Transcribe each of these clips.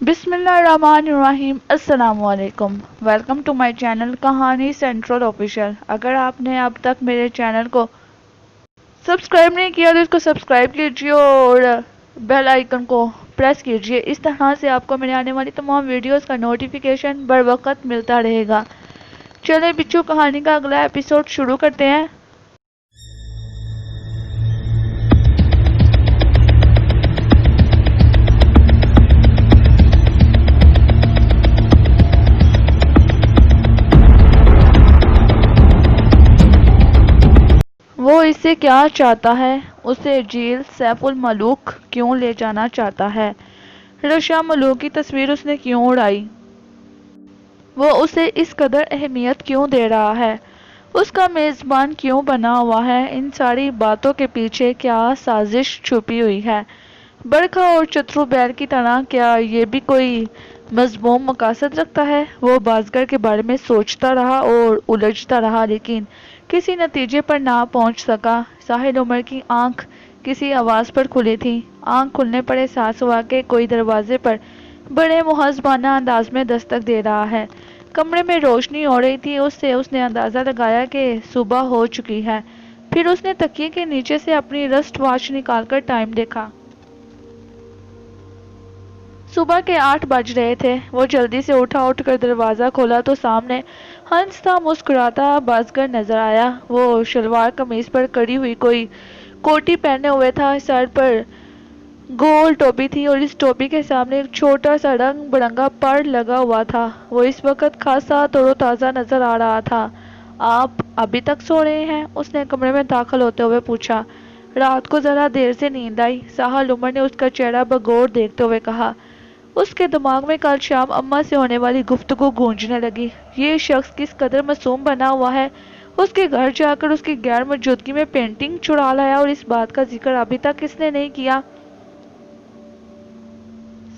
بسم اللہ الرحمن الرحیم۔ السلام علیکم، ویلکم ٹو مائی چینل کہانی سینٹرل آفیشیل۔ اگر آپ نے اب تک میرے چینل کو سبسکرائب نہیں کیا تو اس کو سبسکرائب کیجیے اور بیل آئیکن کو پریس کیجیے۔ اس طرح سے آپ کو میرے آنے والی تمام ویڈیوز کا نوٹیفیکیشن بر وقت ملتا رہے گا۔ چلیں بچو، کہانی کا اگلا ایپیسوڈ شروع کرتے ہیں۔ وہ اس سے کیا چاہتا ہے؟ اسے جیل سیف الملوک کیوں لے جانا چاہتا ہے؟ رشا ملوک کی تصویر اس نے کیوں اڑائی؟ وہ اسے اس قدر اہمیت کیوں دے رہا ہے؟ اس کا میزبان کیوں بنا ہوا ہے؟ ان ساری باتوں کے پیچھے کیا سازش چھپی ہوئی ہے؟ برکھا اور چترو بیل کی طرح کیا یہ بھی کوئی مذموم مقاصد رکھتا ہے؟ وہ بازگر کے بارے میں سوچتا رہا اور الجھتا رہا، لیکن کسی نتیجے پر نہ پہنچ سکا۔ ساحل عمر کی آنکھ کسی آواز پر کھلی تھی۔ آنکھ کھلنے پر احساس ہوا کہ کوئی دروازے پر بڑے مہذبانہ انداز میں دستک دے رہا ہے۔ کمرے میں روشنی ہو رہی تھی، اس نے اندازہ لگایا کہ صبح ہو چکی ہے۔ پھر اس نے تکیے کے نیچے سے اپنی رسٹ واچ نکال کر ٹائم دیکھا۔ صبح کے 8 بج رہے تھے۔ وہ جلدی سے اٹھ کر دروازہ کھولا تو سامنے ہنستا مسکراتا بازگر نظر آیا۔ وہ شلوار قمیض پر کڑی ہوئی کوئی کوٹی پہنے ہوئے تھا، سر پر گول ٹوپی تھی اور اس ٹوپی کے سامنے ایک چھوٹا سا رنگ برنگا پر لگا ہوا تھا۔ وہ اس وقت خاصا تر و تازہ نظر آ رہا تھا۔ آپ ابھی تک سو رہے ہیں؟ اس نے کمرے میں داخل ہوتے ہوئے پوچھا۔ رات کو ذرا دیر سے نیند آئی، ساحل عمر نے اس کا چہرہ بغور دیکھتے ہوئے کہا۔ اس کے دماغ میں کل شام اماں سے ہونے والی گفتگو گونجنے لگی۔ یہ شخص کس قدر معصوم بنا ہوا ہے۔ اس کے گھر جا کر اس کی غیر موجودگی میں پینٹنگ چرا لایا اور اس بات کا ذکر ابھی تک اس نے نہیں کیا۔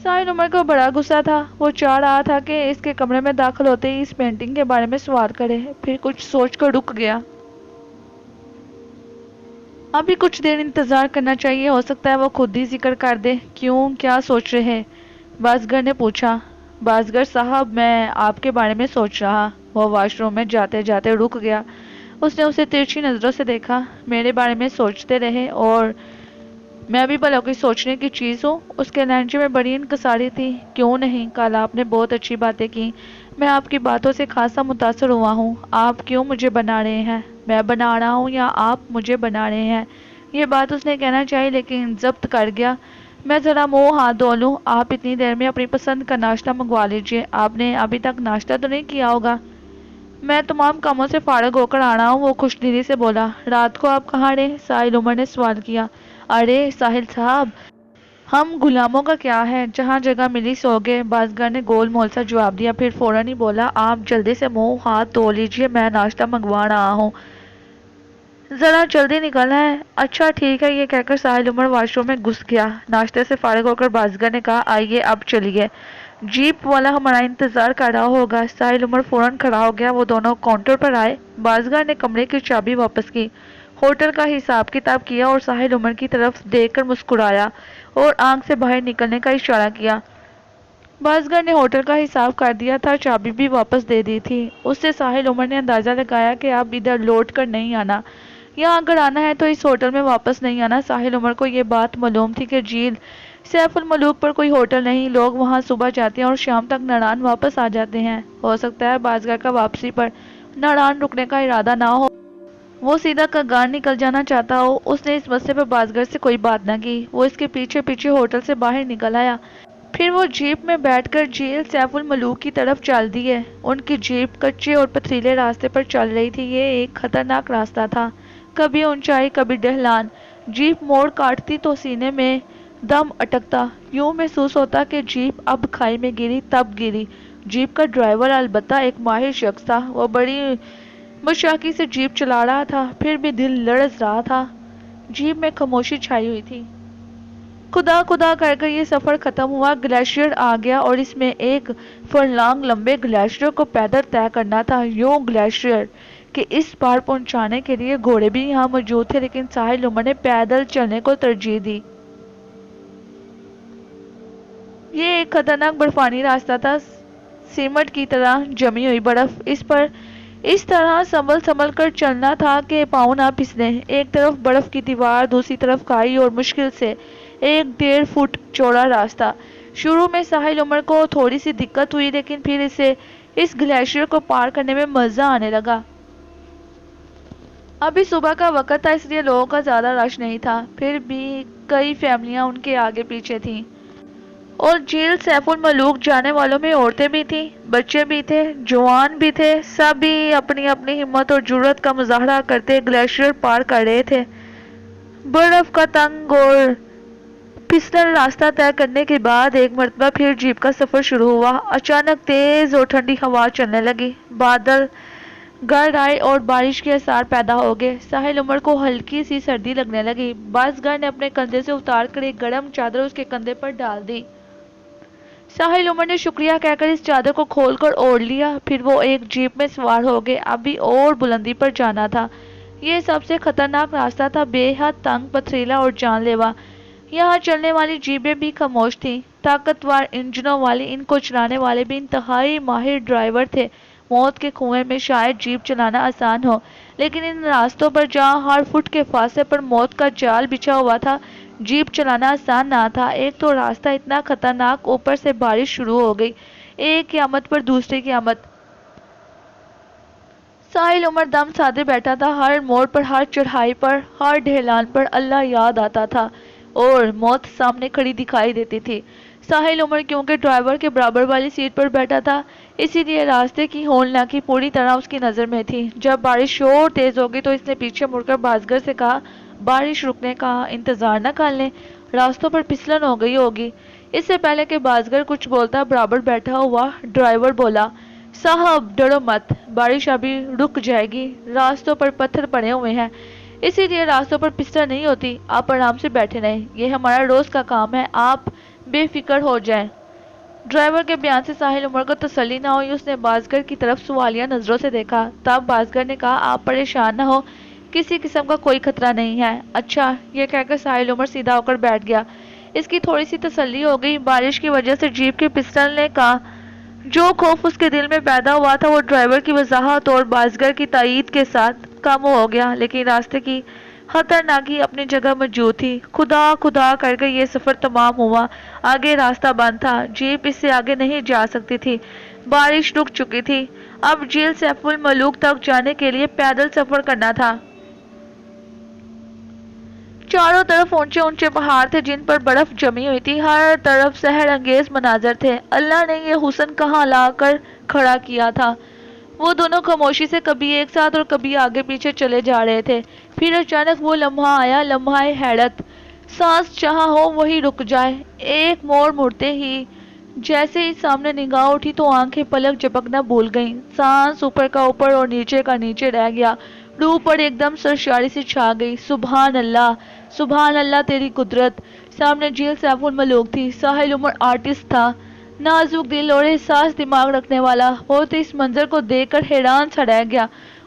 ساحل عمر کو بڑا غصہ تھا۔ وہ چاہ رہا تھا کہ اس کے کمرے میں داخل ہوتے ہی اس پینٹنگ کے بارے میں سوال کرے، پھر کچھ سوچ کر رک گیا۔ ابھی کچھ دیر انتظار کرنا چاہیے، ہو سکتا ہے وہ خود ہی ذکر کر دے۔ کیوں، کیا سوچ رہے؟ بازگر نے پوچھا۔ بازگر صاحب، میں آپ کے بارے میں سوچ رہا۔ وہ واش روم میں جاتے جاتے رک گیا۔ اس نے اسے ترچھی نظروں سے دیکھا۔ میرے بارے میں سوچتے رہے اور میں بھی بھلا کوئی سوچنے کی چیز ہوں؟ اس کے لہجے میں بڑی انکساری تھی۔ کیوں نہیں، کل آپ نے بہت اچھی باتیں کی، میں آپ کی باتوں سے خاصا متاثر ہوا ہوں۔ آپ کیوں مجھے بنا رہے ہیں؟ میں بنا رہا ہوں یا آپ مجھے بنا رہے ہیں؟ یہ بات اس نے کہنا چاہی لیکن ضبط کر گیا۔ میں ذرا منہ ہاتھ دھو لوں، آپ اتنی دیر میں اپنی پسند کا ناشتہ منگوا لیجیے۔ آپ نے ابھی تک ناشتہ تو نہیں کیا ہوگا؟ میں تمام کاموں سے فارغ ہو کر آ رہا ہوں، وہ خوش دلی سے بولا۔ رات کو آپ کہاں رہے؟ ساحل عمر نے سوال کیا۔ ارے ساحل صاحب، ہم غلاموں کا کیا ہے، جہاں جگہ ملی سو گئے، بازگر نے گول مول سا جواب دیا، پھر فوراً ہی بولا۔ آپ جلدی سے منہ ہاتھ دھو لیجیے، میں ناشتہ منگوا رہا ہوں، ذرا جلدی نکلنا ہے۔ اچھا ٹھیک ہے، یہ کہہ کر ساحل عمر واش روم میں گھس گیا۔ ناشتے سے فارغ ہو کر بازگر نے کہا، آئیے اب چلیے، جیپ والا ہمارا انتظار کر رہا ہوگا۔ ساحل عمر فوراً کھڑا ہو گیا۔ وہ دونوں کاؤنٹر پر آئے۔ بازگر نے کمرے کی چابی واپس کی، ہوٹل کا حساب کتاب کیا اور ساحل عمر کی طرف دیکھ کر مسکرایا اور آنکھ سے باہر نکلنے کا اشارہ کیا۔ بازگر نے ہوٹل کا حساب کر دیا تھا، چابی بھی واپس دے دی تھی۔ اس سے ساحل عمر نے اندازہ لگایا کہ اب ادھر لوٹ کر نہیں آنا، یا اگر آنا ہے تو اس ہوٹل میں واپس نہیں آنا۔ ساحل عمر کو یہ بات معلوم تھی کہ جھیل سیف الملوک پر کوئی ہوٹل نہیں، لوگ وہاں صبح جاتے ہیں اور شام تک ناران واپس آ جاتے ہیں۔ ہو سکتا ہے بازگر کا واپسی پر ناران رکنے کا ارادہ نہ ہو، وہ سیدھا کگان نکل جانا چاہتا ہو۔ اس نے اس مسئلے پر بازگر سے کوئی بات نہ کی۔ وہ اس کے پیچھے پیچھے ہوٹل سے باہر نکل آیا، پھر وہ جیپ میں بیٹھ کر جھیل سیف الملوک کی طرف چل دیے۔ ان کی جیپ کچے اور پتھریلے راستے پر چل رہی تھی۔ یہ ایک خطرناک راستہ تھا، کبھی اونچائی کبھی ڈھلان۔ جیپ موڑ کاٹتی تو سینے میں دم اٹکتا، یوں محسوس ہوتا کہ جیپ اب کھائی میں گری تب گری۔ جیپ کا ڈرائیور البتہ ایک ماہر شخص تھا، وہ بڑی مشاقی سے جیپ چلا رہا تھا، پھر بھی دل لرز رہا تھا۔ جیپ میں خاموشی چھائی ہوئی تھی۔ خدا خدا کر کر یہ سفر ختم ہوا، گلیشیئر آ گیا اور اس میں ایک فرلانگ لمبے گلیشیئر کو پیدل طے کرنا تھا۔ یوں گلیشیئر کہ اس پار پہنچانے کے لیے گھوڑے بھی یہاں موجود تھے، لیکن ساحل عمر نے پیدل چلنے کو ترجیح دی۔ یہ ایک خطرناک برفانی راستہ تھا، سیمنٹ کی طرح جمی ہوئی برف، اس پر اس طرح سنبھل سنبھل کر چلنا تھا کہ پاؤں نہ پھسلیں۔ ایک طرف برف کی دیوار، دوسری طرف کھائی اور مشکل سے 1.5 فٹ چوڑا راستہ۔ شروع میں ساحل عمر کو تھوڑی سی دقت ہوئی، لیکن پھر اسے اس گلیشیئر کو پار کرنے میں مزہ آنے لگا۔ ابھی صبح کا وقت تھا، اس لیے لوگوں کا زیادہ رش نہیں تھا، پھر بھی کئی فیملیاں ان کے آگے پیچھے تھیں، اور جھیل سیف الملوک جانے والوں میں عورتیں بھی تھیں، بچے بھی تھے، جوان بھی تھے، سبھی اپنی اپنی ہمت اور جرأت کا مظاہرہ کرتے گلیشیئر پار کر رہے تھے۔ برف کا تنگ اور پھسلن راستہ طے کرنے کے بعد ایک مرتبہ پھر جیپ کا سفر شروع ہوا۔ اچانک تیز اور ٹھنڈی ہوا چلنے لگی، بادل گرد آئے اور بارش کے آثار پیدا ہو گئے۔ ساحل عمر کو ہلکی سی سردی لگنے لگی۔ بازگر نے اپنے کندھے سے اتار کر ایک گرم چادر اس کے کندھے پر ڈال دی۔ ساحل عمر نے شکریہ کہہ کر اس چادر کو کھول کر اوڑھ لیا، پھر وہ ایک جیپ میں سوار ہو گئے۔ ابھی اور بلندی پر جانا تھا۔ یہ سب سے خطرناک راستہ تھا، بے حد تنگ، پتھریلا اور جان لیوا۔ یہاں چلنے والی جیپیں بھی خاموش تھیں، طاقتور انجنوں والی، ان کو چلانے والے بھی انتہائی ماہر ڈرائیور تھے۔ موت کے کنویں میں شاید جیپ چلانا آسان ہو، لیکن ان راستوں پر جہاں ہر فٹ کے فاصلے پر موت کا جال بچھا ہوا تھا، جیپ چلانا آسان نہ تھا۔ ایک تو راستہ اتنا خطرناک، اوپر سے بارش شروع ہو گئی، ایک قیامت پر دوسری قیامت۔ ساحل عمر دم سادے بیٹھا تھا، ہر موڑ پر، ہر چڑھائی پر، ہر ڈھلان پر اللہ یاد آتا تھا اور موت سامنے کھڑی دکھائی دیتی تھی۔ ساحل عمر کیونکہ ڈرائیور کے برابر والی سیٹ پر بیٹھا تھا، اسی لیے راستے کی ہولناکی پوری طرح اس کی نظر میں تھی۔ جب بارش اور تیز ہو گئی تو اس نے پیچھے مڑ کر بازگر سے کہا، بارش رکنے کا انتظار نہ کر لیں، راستوں پر پھسلن ہو گئی ہوگی۔ اس سے پہلے کہ بازگر کچھ بولتا، برابر بیٹھا ہوا ڈرائیور بولا، صاحب ڈرو مت، بارش ابھی رک جائے گی، راستوں پر پتھر پڑے ہوئے ہیں، اسی لیے راستوں پر پھسلن نہیں ہوتی، آپ آرام سے بیٹھے رہیں، یہ ہمارا روز کا کام ہے، آپ بے فکر ہو جائیں۔ ڈرائیور کے بیان سے ساحل عمر کو تسلی نہ ہوئی، اس نے بازگر کی طرف سوالیہ نظروں سے دیکھا۔ تب بازگر نے کہا، آپ پریشان نہ ہو، کسی قسم کا کوئی خطرہ نہیں ہے۔ اچھا، یہ کہہ کر ساحل عمر سیدھا ہو کر بیٹھ گیا۔ اس کی تھوڑی سی تسلی ہو گئی۔ بارش کی وجہ سے جیپ کے پھسلنے کا جو خوف اس کے دل میں پیدا ہوا تھا، وہ ڈرائیور کی وضاحت اور بازگر کی تائید کے ساتھ کم ہو گیا، لیکن راستے کی خطرناکی اپنی جگہ موجود تھی۔ خدا خدا کر کے یہ سفر تمام ہوا۔ آگے راستہ بند تھا، جیپ اس سے آگے نہیں جا سکتی تھی، بارش رک چکی تھی۔ اب جھیل سیف الملوک تک جانے کے لیے پیدل سفر کرنا تھا۔ چاروں طرف اونچے اونچے پہاڑ تھے جن پر برف جمی ہوئی تھی، ہر طرف سحر انگیز مناظر تھے۔ اللہ نے یہ حسن کہاں لا کر کھڑا کیا تھا؟ وہ دونوں خاموشی سے کبھی ایک ساتھ اور کبھی آگے پیچھے چلے جا رہے تھے۔ پھر اچانک وہ لمحہ آیا، لمحہ حیرت، سانس جہاں ہو وہیں رک جائے۔ ایک موڑ مڑتے ہی جیسے ہی سامنے نگاہ اٹھی تو آنکھیں پلک جھپکنا بھول گئیں، سانس اوپر کا اوپر اور نیچے کا نیچے رہ گیا، روح پر ایک دم سرشاری سی چھا گئی۔ سبحان اللہ تیری قدرت۔ سامنے جھیل سیف الملوک تھی، ساحل عمر آرٹسٹ تھا، نازک دل اور حساس دماغ رکھنے والا۔ وہ تو اس منظر کو دیکھ کر حیران سا رہ گیا،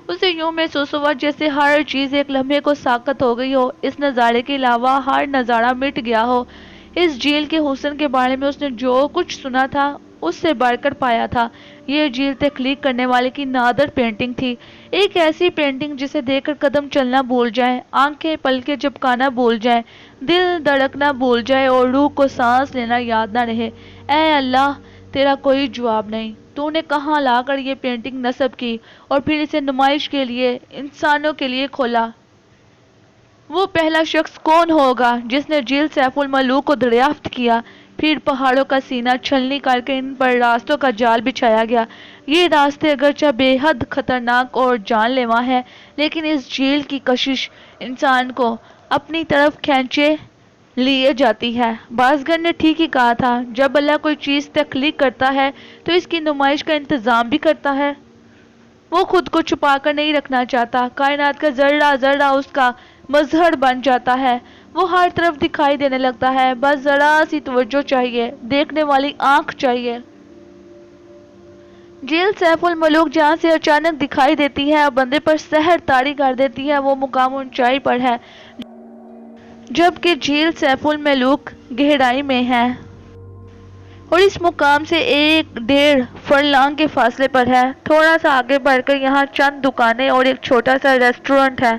اسے یوں محسوس ہوا جیسے ہر چیز ایک لمحے کو ساکت ہو گئی ہو، اس نظارے کے علاوہ ہر نظارہ مٹ گیا ہو۔ اس جھیل کے حسن کے بارے میں اس نے جو کچھ سنا تھا اس سے بڑھ کر پایا تھا۔ یہ جھیل تخلیق کرنے والے کی نادر پینٹنگ تھی، ایک ایسی پینٹنگ جسے دیکھ کر قدم چلنا بھول جائیں، آنکھیں پلکیں جھپکانا بھول جائیں، دل دھڑکنا بھول جائے اور روح کو سانس لینا یاد نہ رہے۔ اے اللہ، تیرا کوئی جواب نہیں، تو نے کہاں لا کر یہ پینٹنگ نصب کی اور پھر اسے نمائش کے لیے، انسانوں کے لیے کھولا۔ وہ پہلا شخص کون ہوگا جس نے جھیل سیف الملوک کو دریافت کیا؟ پھر پہاڑوں کا سینہ چھلنی کر کے ان پر راستوں کا جال بچھایا گیا۔ یہ راستے اگرچہ بے حد خطرناک اور جان لیوا ہیں، لیکن اس جھیل کی کشش انسان کو اپنی طرف کھینچے لیے جاتی ہے۔ بازگر نے ٹھیک ہی کہا تھا، جب اللہ کوئی چیز تخلیق کرتا ہے تو اس کی نمائش کا انتظام بھی کرتا ہے۔ وہ خود کو چھپا کر نہیں رکھنا چاہتا، کائنات کا ذرہ ذرہ اس کا مظہر بن جاتا ہے، وہ ہر طرف دکھائی دینے لگتا ہے، بس ذرا سی توجہ چاہیے، دیکھنے والی آنکھ چاہیے۔ جھیل سیف الملوک جہاں سے اچانک دکھائی دیتی ہے اور بندے پر سحر طاری کر دیتی ہے، وہ مقام اونچائی پر ہے، جبکہ جھیل سیف الملوک گہرائی میں ہے۔ اور اس مقام سے 1.5 فرلانگ کے فاصلے پر ہے۔ تھوڑا سا آگے بڑھ کر یہاں چند دکانیں اور ایک چھوٹا سا ریسٹورنٹ ہے۔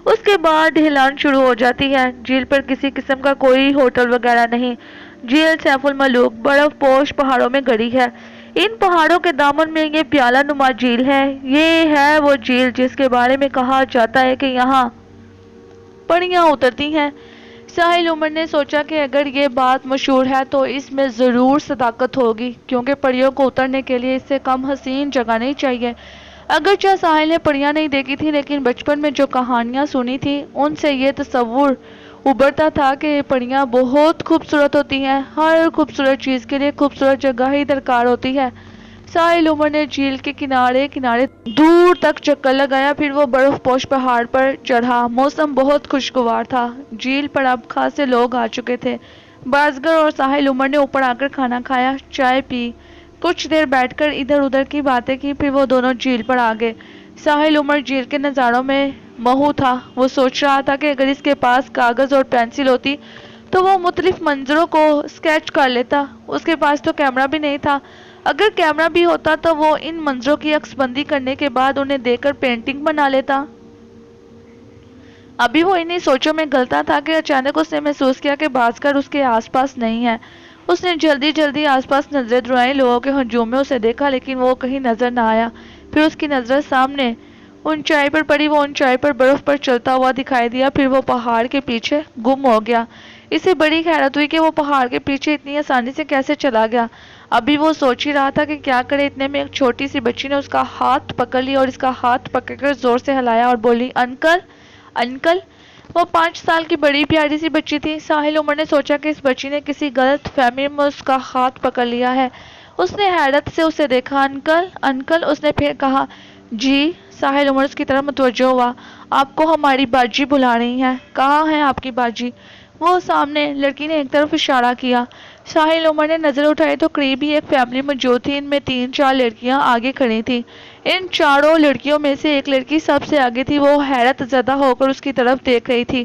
اس کے بعد ڈھلان شروع ہو جاتی ہے۔ جھیل پر کسی قسم کا کوئی ہوٹل وغیرہ نہیں۔ جھیل سیف الملوک برف پوش پہاڑوں میں گڑی ہے۔ ان پہاڑوں کے دامن میں یہ پیالہ نما جھیل ہے۔ یہ ہے وہ جھیل جس کے بارے میں کہا جاتا ہے کہ یہاں پریاں اترتی ہیں۔ ساحل عمر نے سوچا کہ اگر یہ بات مشہور ہے تو اس میں ضرور صداقت ہوگی، کیونکہ پریوں کو اترنے کے لیے اس سے کم حسین جگہ نہیں چاہیے۔ اگرچہ ساحل نے پریاں نہیں دیکھی تھی، لیکن بچپن میں جو کہانیاں سنی تھی ان سے یہ تصور ابھرتا تھا کہ پریاں بہت خوبصورت ہوتی ہیں۔ ہر خوبصورت چیز کے لیے خوبصورت جگہ ہی درکار ہوتی ہے۔ ساحل عمر نے جھیل کے کنارے کنارے دور تک چکر لگایا، پھر وہ برف پوش پہاڑ پر چڑھا۔ موسم بہت خوشگوار تھا۔ جھیل پر اب خاصے لوگ آ چکے تھے۔ بازگر اور ساحل عمر نے اوپر آ کر کھانا کھایا، چائے پی، کچھ دیر بیٹھ کر ادھر ادھر کی باتیں کی، پھر وہ دونوں جھیل پر آ گئے۔ ساحل عمر جھیل کے نظاروں میں مہو تھا۔ وہ سوچ رہا تھا کہ اگر اس کے پاس کاغذ اور پینسل ہوتی تو وہ مختلف منظروں کو اسکیچ کر لیتا۔ اس کے پاس تو کیمرہ بھی نہیں تھا۔ اگر کیمرہ بھی ہوتا تو وہ ان منظروں کی عکس بندی کرنے کے بعد انہیں دیکھ کر پینٹنگ بنا لیتا۔ ابھی وہ انہی سوچوں میں گلتا تھا کہ اچانک اس نے محسوس کیا کہ بازگر اس کے آس پاس نہیں ہے۔ اس نے جلدی جلدی آس پاس نظریں دوڑائیں، لوگوں کے ہجوم میں اسے دیکھا، لیکن وہ کہیں نظر نہ آیا۔ پھر اس کی نظر سامنے اونچائی پر پڑی۔ وہ اونچائی پر برف پر چلتا ہوا دکھائی دیا، پھر وہ پہاڑ کے پیچھے گم ہو گیا۔ اسے بڑی حیرت ہوئی کہ وہ پہاڑ کے پیچھے اتنی آسانی سے کیسے چلا گیا۔ ابھی وہ سوچ ہی رہا تھا کہ کیا کرے، اتنے میں ایک چھوٹی سی بچی نے اس کا ہاتھ پکڑ لی اور اس کا ہاتھ پکڑ کر زور سے ہلایا اور بولی، انکل انکل۔ وہ 5 سال کی بڑی پیاری سی بچی تھی۔ ساحل عمر نے سوچا کہ اس بچی نے کسی غلط فہمی میں اس کا ہاتھ پکڑ لیا ہے۔ اس نے حیرت سے اسے دیکھا۔ انکل انکل، اس نے پھر کہا۔ جی؟ ساحل عمر اس کی طرف متوجہ ہوا۔ آپ کو ہماری باجی بلا رہی ہیں۔ کہاں ہے آپ کی باجی؟ وہ سامنے، لڑکی نے ایک طرف اشارہ کیا۔ ساحل عمر نے نظر اٹھائی تو قریب ہی ایک فیملی موجود تھی۔ ان میں 3-4 لڑکیاں آگے کھڑی تھیں۔ ان چاروں لڑکیوں میں سے ایک لڑکی سب سے آگے تھی۔ وہ حیرت زدہ ہو کر اس کی طرف دیکھ رہی تھی۔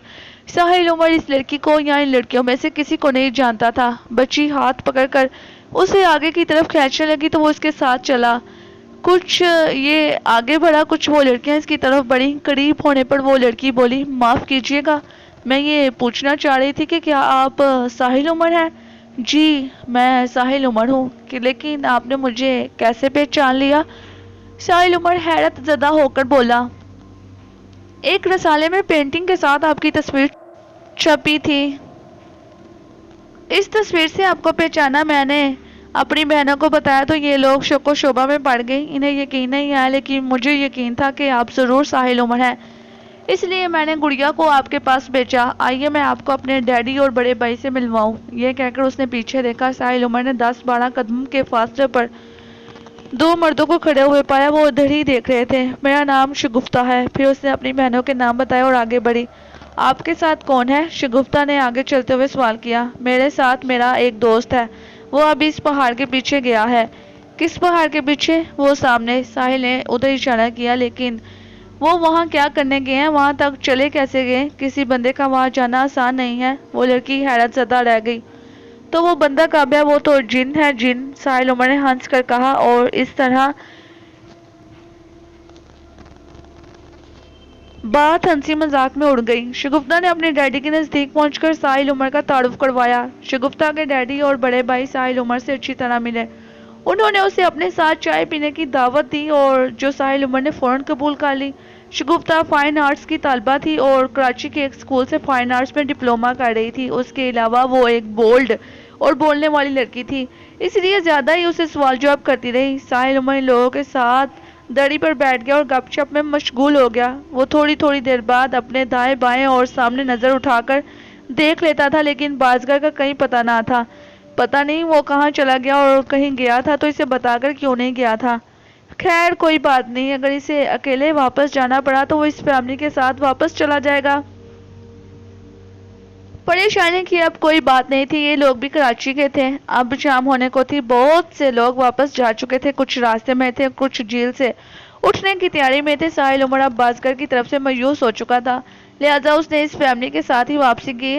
ساحل عمر اس لڑکی کو یا ان لڑکیوں میں سے کسی کو نہیں جانتا تھا۔ بچی ہاتھ پکڑ کر اسے آگے کی طرف کھینچنے لگی تو وہ اس کے ساتھ چلا۔ کچھ یہ آگے بڑھا، کچھ وہ لڑکیاں اس کی طرف بڑھی۔ قریب ہونے پر وہ لڑکی بولی، معاف کیجیے گا، میں یہ پوچھنا چاہ رہی تھی کہ کیا آپ ساحل عمر ہیں؟ جی میں ساحل عمر ہوں، لیکن آپ نے مجھے کیسے پہچان لیا؟ ساحل عمر حیرت زدہ ہو کر بولا، ایک رسالے میں پینٹنگ کے ساتھ آپ کی تصویر چھپی تھی، اس تصویر سے آپ کو پہچانا۔ میں نے اپنی بہنوں کو بتایا تو یہ لوگ شک و شبہ میں پڑ گئی، انہیں یقین نہیں آیا، لیکن مجھے یقین تھا کہ آپ ضرور ساحل عمر ہیں، اس لیے میں نے گڑیا کو آپ کے پاس بھیجا۔ آئیے میں آپ کو اپنے ڈیڈی اور بڑے بھائی سے ملواؤں۔ یہ کہہ کر اس نے پیچھے دیکھا۔ ساحل عمر نے 10-12 قدم کے فاصلے پر 2 مردوں کو کھڑے ہوئے پایا۔ وہ ادھر ہی دیکھ رہے تھے۔ میرا نام شگفتہ ہے۔ پھر اس نے اپنی بہنوں کے نام بتائے اور آگے بڑھی۔ آپ کے ساتھ کون ہے؟ شگفتہ نے آگے چلتے ہوئے سوال کیا۔ میرے ساتھ میرا ایک دوست ہے، وہ ابھی اس پہاڑ کے پیچھے گیا ہے۔ کس پہاڑ کے پیچھے؟ وہ سامنے۔ ساحل نے ادھر اشارہ کیا۔ لیکن وہ وہاں کیا کرنے گئے ہیں؟ وہاں تک چلے کیسے گئے؟ کسی بندے کا وہاں جانا آسان نہیں ہے۔ وہ لڑکی حیرت زدہ رہ گئی۔ تو وہ بندہ کب ہے؟ وہ تو جن ہے، جن، ساحل عمر نے ہنس کر کہا، اور اس طرح بات ہنسی مذاق میں اڑ گئی۔ شگفتہ نے اپنے ڈیڈی کے نزدیک پہنچ کر ساحل عمر کا تعارف کروایا۔ شگفتہ کے ڈیڈی اور بڑے بھائی ساحل عمر سے اچھی طرح ملے۔ انہوں نے اسے اپنے ساتھ چائے پینے کی دعوت دی اور جو ساحل عمر نے فوراً قبول کر لی۔ شگفتہ فائن آرٹس کی طالبہ تھی اور کراچی کے ایک اسکول سے فائن آرٹس میں ڈپلومہ کر رہی تھی۔ اس کے علاوہ وہ ایک بولڈ اور بولنے والی لڑکی تھی، اس لیے زیادہ ہی اسے سوال جواب کرتی رہی۔ ساحل عمر ان لوگوں کے ساتھ دڑی پر بیٹھ گیا اور گپ شپ میں مشغول ہو گیا۔ وہ تھوڑی تھوڑی دیر بعد اپنے دائیں بائیں اور سامنے نظر اٹھا کر دیکھ لیتا تھا، لیکن بازگر کا کہیں پتہ نہ تھا۔ پتہ نہیں وہ کہاں چلا گیا، اور کہیں گیا تھا تو اسے بتا کر کیوں نہیں گیا تھا۔ خیر کوئی بات نہیں، اگر اسے اکیلے واپس جانا پڑا تو وہ اس فیملی کے ساتھ واپس چلا جائے گا۔ پریشانی کی اب کوئی بات نہیں تھی، یہ لوگ بھی کراچی کے تھے۔ اب شام ہونے کو تھی، بہت سے لوگ واپس جا چکے تھے، کچھ راستے میں تھے، کچھ جھیل سے اٹھنے کی تیاری میں تھے۔ ساحل عمر اب بازگر کی طرف سے مایوس ہو چکا تھا، لہذا اس نے اس فیملی کے ساتھ ہی واپسی کی۔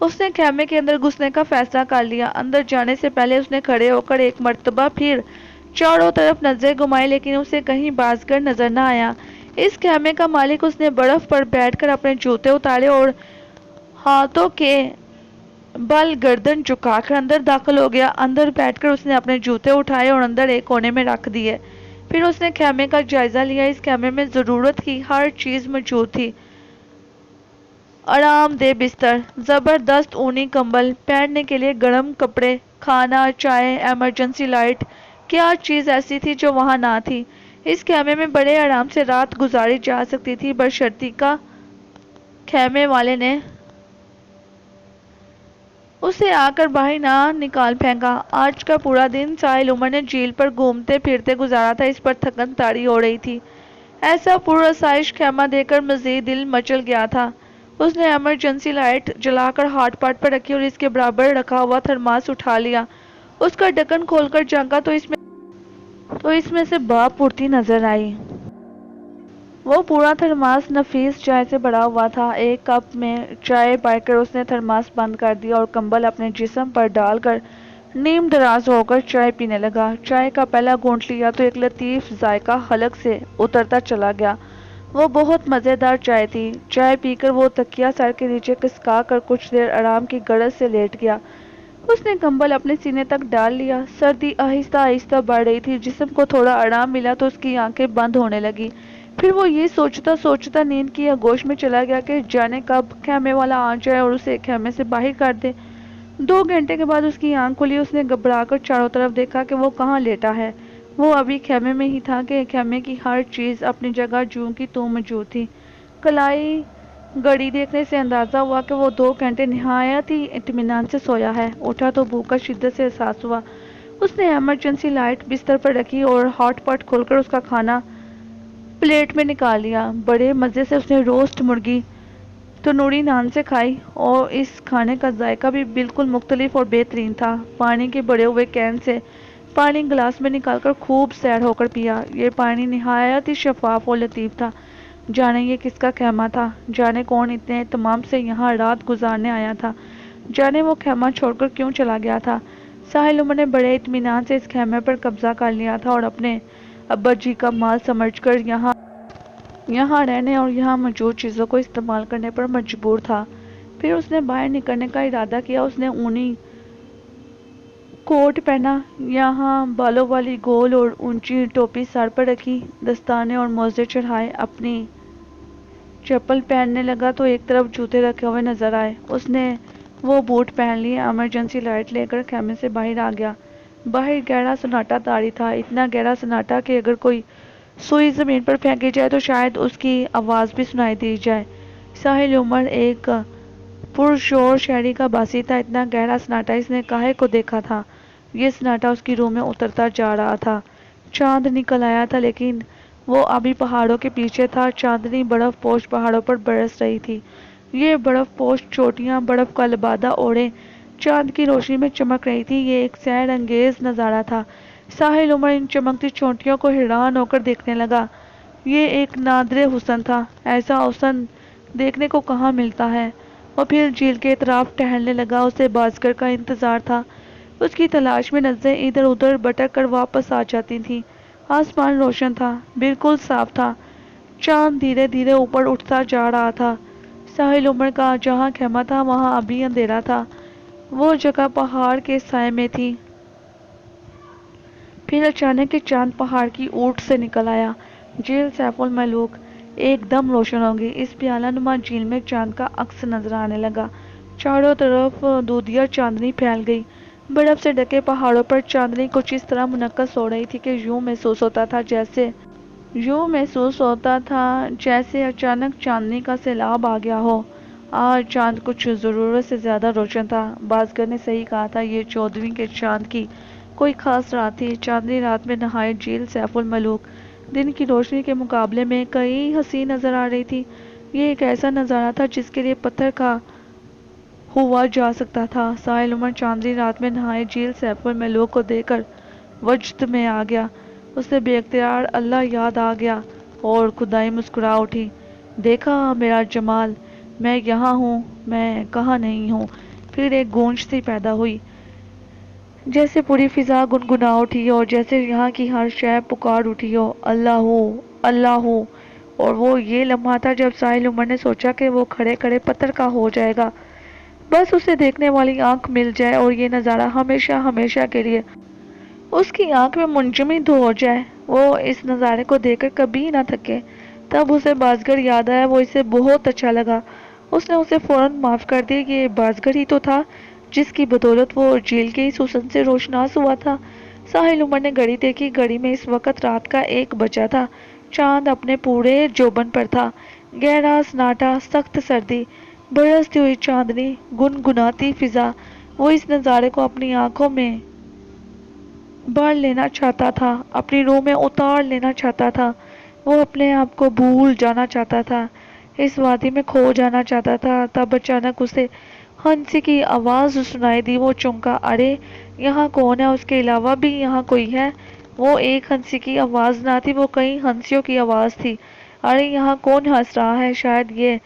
اس نے خیمے کے اندر گھسنے کا فیصلہ کر لیا۔ اندر جانے سے پہلے اس نے کھڑے ہو کر ایک مرتبہ پھر چاروں طرف نظریں گھمائی، لیکن اسے کہیں بازگر نظر نہ آیا۔ اس خیمے کا مالک اس نے برف پر بیٹھ کر اپنے جوتے اتارے اور ہاتھوں کے بل گردن جھکا کر اندر داخل ہو گیا۔ اندر بیٹھ کر اس نے اپنے جوتے اٹھائے اور اندر ایک کونے میں رکھ دیے۔ پھر اس نے خیمے کا جائزہ لیا۔ اس خیمے میں ضرورت کی ہر چیز موجود تھی۔ آرام دہ بستر، زبردست اونی کمبل، پہننے کے لیے گرم کپڑے، کھانا، چائے، ایمرجنسی لائٹ، کیا چیز ایسی تھی جو وہاں نہ تھی؟ اس خیمے میں بڑے آرام سے رات گزاری جا سکتی تھی، بشرطیکہ خیمے والے نے اسے آ کر باہر نہ نکال پھینکا۔ آج کا پورا دن ساحل عمر نے جھیل پر گھومتے پھرتے گزارا تھا۔ اس پر تھکن طاری ہو رہی تھی۔ ایسا پرآسائش خیمہ دیکھ کر مزید دل مچل گیا تھا۔ اس نے ایمرجنسی لائٹ جلا کر ہاٹ پاٹ پر رکھی اور اس کے برابر رکھا ہوا تھرماس اٹھا لیا۔ اس کا ڈھکن کھول کر جھانکا تو اس میں سے بھاپ اٹھتی نظر آئی۔ وہ پورا تھرماس نفیس چائے سے بھرا ہوا تھا۔ ایک کپ میں چائے پی کر اس نے تھرماس بند کر دیا اور کمبل اپنے جسم پر ڈال کر نیم دراز ہو کر چائے پینے لگا۔ چائے کا پہلا گھونٹ لیا تو ایک لطیف ذائقہ حلق سے اترتا چلا گیا۔ وہ بہت مزیدار چائے تھی۔ چائے پی کر وہ تکیہ سر کے نیچے کھسکا کر کچھ دیر آرام کی غرض سے لیٹ گیا۔ اس نے کمبل اپنے سینے تک ڈال لیا۔ سردی آہستہ آہستہ بڑھ رہی تھی۔ جسم کو تھوڑا آرام ملا تو اس کی آنکھیں بند ہونے لگی۔ پھر وہ یہ سوچتا سوچتا نیند کی آغوش میں چلا گیا کہ جانے کب خیمے والا آ جائے اور اسے خیمے سے باہر کر دے۔ 2 گھنٹے کے بعد اس کی آنکھ کھلی۔ اس نے گھبرا کر چاروں طرف دیکھا کہ وہ کہاں لیٹا ہے۔ وہ ابھی خیمے میں ہی تھا کہ خیمے کی ہر چیز اپنی جگہ جوں کی توں موجود تھی۔ کلائی گھڑی دیکھنے سے اندازہ ہوا کہ وہ 2 گھنٹے نہایت ہی اطمینان سے سویا ہے۔ اٹھا تو بھوک کا شدت سے احساس ہوا۔ اس نے ایمرجنسی لائٹ بستر پر رکھی اور ہاٹ پاٹ کھول کر اس کا کھانا پلیٹ میں نکال لیا۔ بڑے مزے سے اس نے روسٹ مرغی تنوری نان سے کھائی اور اس کھانے کا ذائقہ بھی بالکل مختلف اور بہترین تھا۔ پانی کے بڑے ہوئے کین سے پانی گلاس میں نکال کر خوب سیر ہو کر پیا۔ یہ پانی نہایت ہی شفاف اور لطیف تھا۔ جانے یہ کس کا خیمہ تھا؟ جانے کون اتنے اہتمام سے یہاں رات گزارنے آیا تھا؟ جانے وہ خیمہ چھوڑ کر کیوں چلا گیا تھا؟ ساحل عمر نے بڑے اطمینان سے اس خیمے پر قبضہ کر لیا تھا اور اپنے ابا جی کا مال سمجھ کر یہاں رہنے اور یہاں موجود چیزوں کو استعمال کرنے پر مجبور تھا۔ پھر اس نے باہر نکلنے کا ارادہ کیا۔ اس نے اونی کوٹ پہنا، یہاں بالوں والی گول اور اونچی ٹوپی سر پر رکھی، دستانے اور موزے چڑھائے۔ اپنی چپل پہننے لگا تو ایک طرف جوتے رکھے ہوئے نظر آئے۔ اس نے وہ بوٹ پہن لیے۔ ایمرجنسی لائٹ لے کر خیمے سے باہر آ گیا۔ باہر گہرا سناٹا طاری تھا، اتنا گہرا سناٹا کہ اگر کوئی سوئی زمین پر پھینکی جائے تو شاید اس کی آواز بھی سنائی دی جائے۔ ساحل عمر ایک پرشور شہری کا باسی تھا۔ اتنا گہرا سناٹا اس نے کاہے کو دیکھا تھا؟ یہ سناٹا اس کی روح میں اترتا جا رہا تھا۔ چاند نکل آیا تھا لیکن وہ ابھی پہاڑوں کے پیچھے تھا۔ چاندنی برف پوش پہاڑوں پر برس رہی تھی۔ یہ برف پوش چوٹیاں برف کا لبادہ اوڑھے چاند کی روشنی میں چمک رہی تھی۔ یہ ایک سحر انگیز نظارہ تھا۔ ساحل عمر ان چمکتی چوٹیوں کو حیران ہو کر دیکھنے لگا۔ یہ ایک نادر حسن تھا۔ ایسا حسن دیکھنے کو کہاں ملتا ہے؟ وہ پھر جھیل کے اطراف ٹہلنے لگا۔ اسے بازگر کا انتظار تھا۔ اس کی تلاش میں نظریں ادھر ادھر بھٹک کر واپس آ جاتی تھیں۔ آسمان روشن تھا، بالکل صاف تھا۔ چاند دھیرے دھیرے اوپر اٹھتا جا رہا تھا۔ ساحل عمر کا جہاں خیمہ تھا وہاں ابھی اندھیرا تھا۔ وہ جگہ پہاڑ کے سائے میں تھی۔ پھر اچانک چاند پہاڑ کی اونٹ سے نکل آیا۔ جھیل سیف الملوک ایک دم روشن ہو گئی۔ اس پیالہ نما جھیل میں چاند کا عکس نظر آنے لگا۔ چاروں طرف دودھیا چاندنی پھیل گئی۔ برف سے ڈھکے پہاڑوں پر چاندنی کچھ اس طرح منعکس ہو رہی تھی کہ یوں محسوس ہوتا تھا جیسے اچانک چاندنی کا سیلاب آ گیا ہو۔ آج چاند کچھ ضرورت سے زیادہ روشن تھا۔ بازگر نے صحیح کہا تھا، یہ 14ویں کے چاند کی کوئی خاص رات تھی۔ چاندنی رات میں نہایت جھیل سیف الملوک دن کی روشنی کے مقابلے میں کئی حسین نظر آ رہی تھی۔ یہ ایک ایسا نظارہ تھا جس کے لیے پتھر کھا ہوا جا سکتا تھا۔ ساحل عمر چاندنی رات میں نہایت جھیل سیف الملوک کو دیکھ کر وجد میں آ گیا۔ اسے بے اختیار اللہ یاد آ گیا اور خدائی مسکرا اٹھی۔ دیکھا میرا جمال، میں یہاں ہوں، میں کہاں نہیں ہوں۔ پھر ایک گونج سی پیدا ہوئی، جیسے پوری فضا گنگنا اٹھی اور جیسے یہاں کی ہر شے پکار اٹھی ہو، اللہ ہو، اللہ ہو۔ اور وہ یہ لمحہ تھا جب ساحل عمر نے سوچا کہ وہ کھڑے کھڑے پتھر کا ہو جائے گا، بس اسے دیکھنے والی آنکھ مل جائے اور یہ نظارہ ہمیشہ ہمیشہ کے لیے اس کی آنکھ میں منجمد ہو جائے، وہ اس نظارے کو دیکھ کر کبھی نہ تھکے۔ تب اسے بازگر یاد آیا، وہ اسے بہت اچھا لگا۔ اس نے اسے فوراً معاف کر دیا، یہ بازگر ہی تو تھا جس کی بدولت وہ جھیل کے اس حسن سے روشناس ہوا تھا۔ ساحل عمر نے گھڑی دیکھی، گھڑی میں اس وقت رات کا 1 بجا تھا، چاند اپنے پورے جوبن پر تھا، گہرا سناٹا، سخت سردی، برستی ہوئی چاندنی، گنگناتی فضا۔ وہ اس نظارے کو اپنی آنکھوں میں بھر لینا چاہتا تھا، اپنی روح میں اتار لینا چاہتا تھا، وہ اپنے آپ کو بھول جانا چاہتا تھا، اس وادی میں کھو جانا چاہتا تھا۔ تب اچانک اسے ہنسی کی آواز سنائی دی، وہ چونکا، ارے یہاں کون ہے؟ اس کے علاوہ بھی یہاں کوئی ہے؟ وہ ایک ہنسی کی آواز نہ تھی، وہ کئی ہنسیوں کی آواز تھی۔ ارے یہاں کون ہنس رہا ہے؟ شاید یہ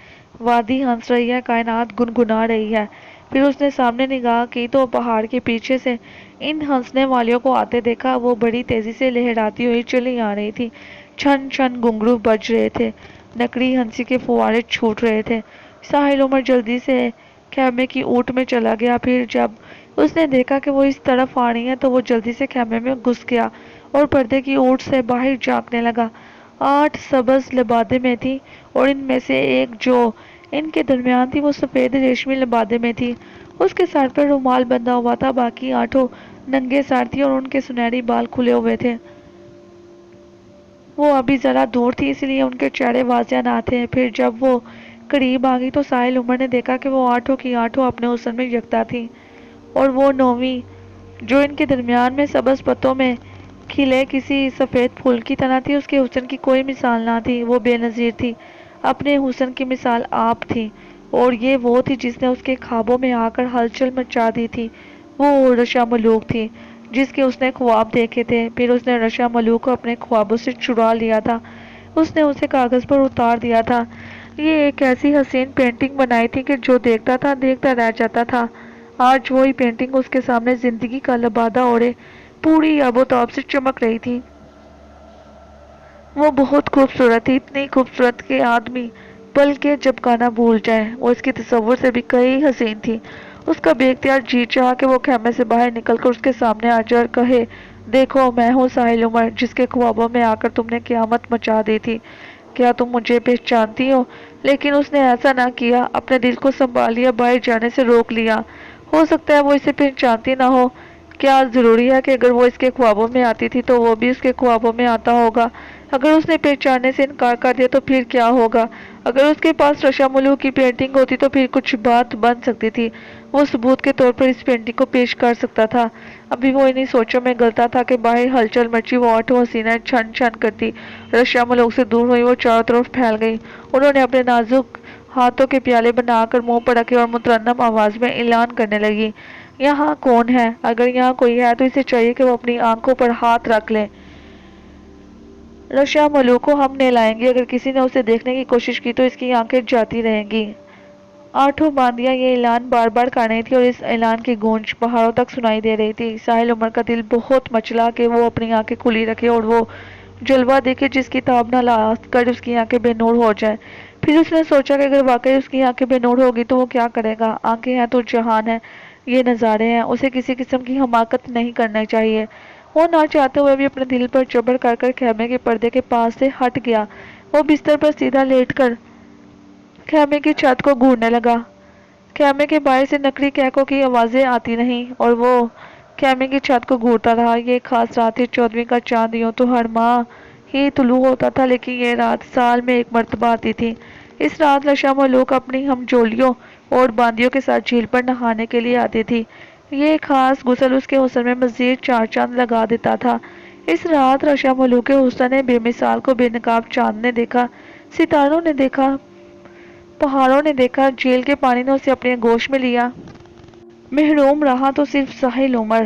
وادی ہنس رہی ہے، کائنات گنگنا رہی ہے۔ پھر اس نے سامنے نگاہ کی تو پہاڑ کے پیچھے سے ان ہنسنے والیوں کو آتے دیکھا، وہ بڑی تیزی سے لہراتی ہوئی چلی آ رہی تھی، چھن چھن گھنگرو بج رہے تھے، نکڑی ہنسی کے فوارے چھوٹ رہے تھے۔ ساحل عمر جلدی سے خیمے کی اوٹ میں چلا گیا، پھر جب اس نے دیکھا کہ وہ اس طرف آ رہی ہیں تو وہ جلدی سے خیمے میں گھس گیا اور پردے کی اوٹ سے باہر جھانکنے لگا۔ 8 سبز لبادے میں تھی اور ان میں سے ایک جو ان کے درمیان تھی وہ سفید ریشمی لبادے میں تھی، اس کے سر پر رومال بندھا ہوا تھا، باقی 8 ننگے سر تھی اور ان کے سنہری بال کھلے ہوئے تھے۔ وہ ابھی ذرا دور تھی اس لیے ان کے چہرے واضح نہ تھے۔ پھر جب وہ قریب آ گئی تو ساحل عمر نے دیکھا کہ وہ 8 کی 8 اپنے حسن میں یکتا تھی، اور وہ 9ویں جو ان کے درمیان میں سبز پتوں میں کھلے کسی سفید پھول کی طرح تھی، اس کے حسن کی کوئی مثال نہ تھی، وہ بے نظیر تھی، اپنے حسن کی مثال آپ تھی، اور یہ وہ تھی جس نے اس کے خوابوں میں آ کر ہلچل مچا دی تھی، وہ رشا ملوک تھی جس کے اس نے خواب دیکھے تھے۔ پھر اس نے رشا ملوک کو اپنے خوابوں سے چرا لیا تھا، اس نے اسے کاغذ پر اتار دیا تھا، یہ ایک ایسی حسین پینٹنگ بنائی تھی کہ جو دیکھتا تھا دیکھتا رہ جاتا تھا۔ آج وہی پینٹنگ اس کے سامنے زندگی کا لبادہ اوڑھے پوری آب و تاب سے چمک رہی تھی۔ وہ بہت خوبصورت تھی، اتنی خوبصورت کہ آدمی پل کے جھپکانا بھول جائے، وہ اس کے تصور سے بھی کئی حسین تھی۔ اس کا بے اختیار جی چاہا کہ وہ خیمے سے باہر نکل کر اس کے سامنے آ جائے اور کہے، دیکھو میں ہوں ساحل عمر جس کے خوابوں میں آ کر تم نے قیامت مچا دی تھی، کیا تم مجھے پہچانتی ہو؟ لیکن اس نے ایسا نہ کیا، اپنے دل کو سنبھال لیا، باہر جانے سے روک لیا۔ ہو سکتا ہے وہ اسے پہچانتی نہ ہو، کیا ضروری ہے کہ اگر وہ اس کے خوابوں میں آتی تھی تو وہ بھی اس کے خوابوں میں آتا ہوگا؟ اگر اس نے پہچاننے سے انکار کر دیا تو پھر کیا ہوگا؟ اگر اس کے پاس رشا ملوک کی پینٹنگ ہوتی تو پھر کچھ بات بن سکتی تھی، وہ ثبوت کے طور پر اس پینٹنگ کو پیش کر سکتا تھا۔ ابھی وہ انہی سوچوں میں گلتا تھا کہ باہر ہلچل مچی، وہ 8 حسینیں چھن چھن کرتی رشا ملوک سے دور ہوئی، وہ چاروں طرف پھیل گئی، انہوں نے اپنے نازک ہاتھوں کے پیالے بنا کر منہ پر رکھے اور مترنم آواز میں اعلان کرنے لگی، یہاں کون ہے؟ اگر یہاں کوئی ہے تو اسے چاہیے کہ وہ اپنی آنکھوں پر ہاتھ رکھ لے، رشا ملوک کو ہم نہلائیں گے، اگر کسی نے اسے دیکھنے کی کوشش کی تو اس کی آنکھیں جاتی رہیں گی۔ 8 باندیاں یہ اعلان بار بار کر رہی تھی اور اس اعلان کی گونج پہاڑوں تک سنائی دے رہی تھی۔ ساحل عمر کا دل بہت مچلا کہ وہ اپنی آنکھیں کھلی رکھے اور وہ جلوہ دیکھے جس کی تاب نہ لا کر اس کی آنکھیں بے نور ہو جائیں۔ پھر اس نے سوچا کہ اگر واقعی اس کی آنکھیں بے نور ہوگی تو وہ کیا کرے گا؟ آنکھیں ہیں تو جہان ہے، یہ نظارے ہیں، اسے کسی قسم کی حماقت نہیں کرنی چاہیے۔ وہ نہ چاہتے ہوئے بھی اپنے دل پر جبر کر کر خیمے کے پردے کے پاس سے ہٹ گیا، وہ بستر پر سیدھا لیٹ کر خیمے کی چھت کو گھورنے لگا۔ خیمے کے باہر سے نکڑی کہکوں کی آوازیں آتی رہیں اور وہ خیمے کی چھت کو گھورتا رہا۔ یہ ایک خاص رات تھی، 14ویں کا چاند یوں تو ہر ماہ ہی طلوع ہوتا تھا، لیکن یہ رات سال میں 1 مرتبہ آتی تھی۔ اس رات رشا ملوک اپنی ہمجولیوں اور باندیوں کے ساتھ جھیل پر نہانے کے لیے آتی تھی، یہ خاص غسل اس کے حسن میں مزید 4 چاند لگا دیتا تھا۔ اس رات رشا ملوک کے حسن بے مثال کو بے نقاب چاند نے دیکھا، ستاروں نے دیکھا، پہاڑوں نے دیکھا، جھیل کے پانی نے اسے اپنی آغوش میں لیا۔ محروم رہا تو صرف ساحل عمر۔